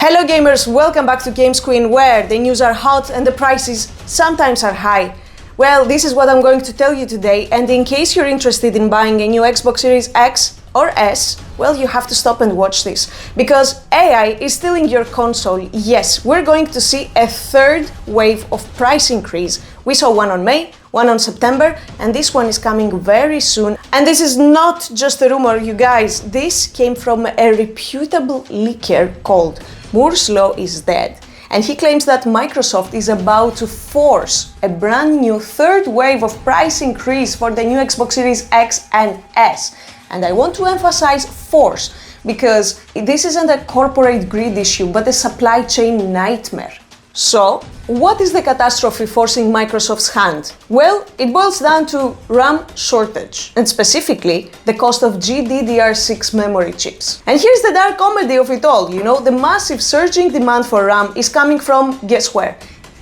Hello gamers, welcome back to GamesQueen, where the news are hot and the prices sometimes are high. Well, this is what I'm going to tell you today, and in case you're interested in buying a new Xbox Series X or S, well, you have to stop and watch this, because AI is stealing your console. Yes, we're going to see a third wave of price increase. We saw one on May, one on September, and this one is coming very soon. And this is not just a rumor, you guys. This came from a reputable leaker called Moore's Law is Dead. And he claims that Microsoft is about to force a brand new third wave of price increase for the new Xbox Series X and S. And I want to emphasize force, because this isn't a corporate greed issue, but a supply chain nightmare. So, what is the catastrophe forcing Microsoft's hand? Well, it boils down to RAM shortage, and specifically the cost of GDDR6 memory chips. And here's the dark comedy of it all, the massive surging demand for RAM is coming from, guess where?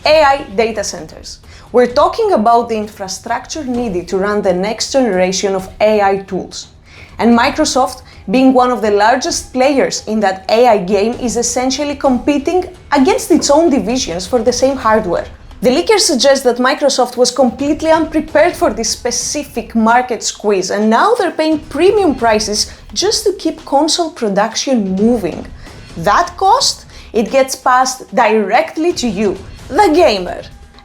AI data centers. We're talking about the infrastructure needed to run the next generation of AI tools. And Microsoft, being one of the largest players in that AI game, is essentially competing against its own divisions for the same hardware. The leaker suggests that Microsoft was completely unprepared for this specific market squeeze, and now they're paying premium prices just to keep console production moving. That cost? It gets passed directly to you, the gamer.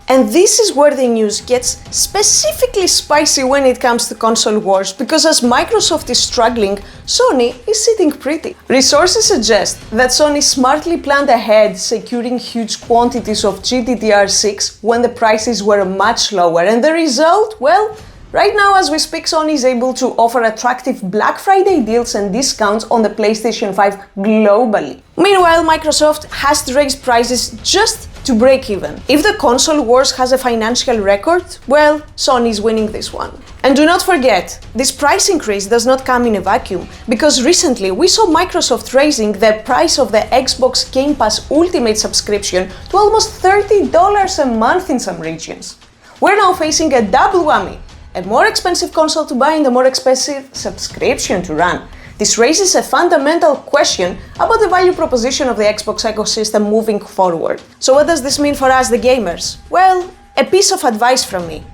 And this is where the news gets specifically spicy when it comes to console wars, because as Microsoft is struggling, Sony is sitting pretty. Resources suggest that Sony smartly planned ahead, securing huge quantities of GDDR6 when the prices were much lower. And the result? Well, right now as we speak, Sony is able to offer attractive Black Friday deals and discounts on the PlayStation 5 globally. Meanwhile, Microsoft has to raise prices just to break even. If the console wars has a financial record, well, Sony is winning this one. And do not forget, this price increase does not come in a vacuum, because recently we saw Microsoft raising the price of the Xbox Game Pass Ultimate subscription to almost $30 a month in some regions. We're now facing a double whammy: a more expensive console to buy and a more expensive subscription to run. This raises a fundamental question about the value proposition of the Xbox ecosystem moving forward. So what does this mean for us, the gamers? Well, a piece of advice from me.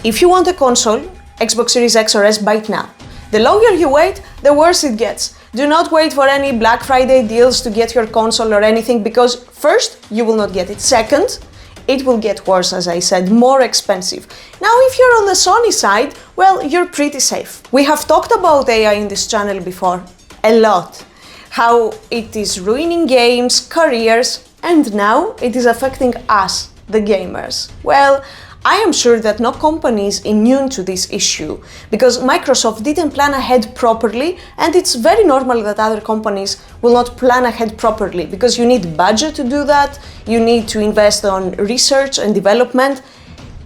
If you want a console, Xbox Series X or S, buy it now. The longer you wait, the worse it gets. Do not wait for any Black Friday deals to get your console or anything, because first, you will not get it. Second, it will get worse, as I said, more expensive. Now, if you're on the Sony side, well, you're pretty safe. We have talked about AI in this channel before, a lot. How it is ruining games, careers, and now it is affecting us, the gamers. Well, I am sure that no company is immune to this issue, because Microsoft didn't plan ahead properly, and it's very normal that other companies will not plan ahead properly, because you need budget to do that, you need to invest on research and development,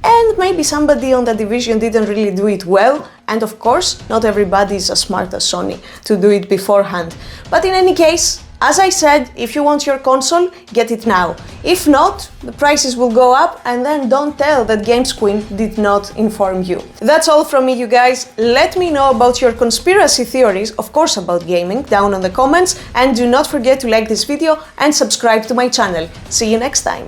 and maybe somebody on the division didn't really do it well, and of course, not everybody is as smart as Sony to do it beforehand. But in any case, as I said, if you want your console, get it now. If not, the prices will go up, and then don't tell that GamesQueen did not inform you. That's all from me, you guys. Let me know about your conspiracy theories, of course about gaming, down in the comments, and do not forget to like this video and subscribe to my channel. See you next time.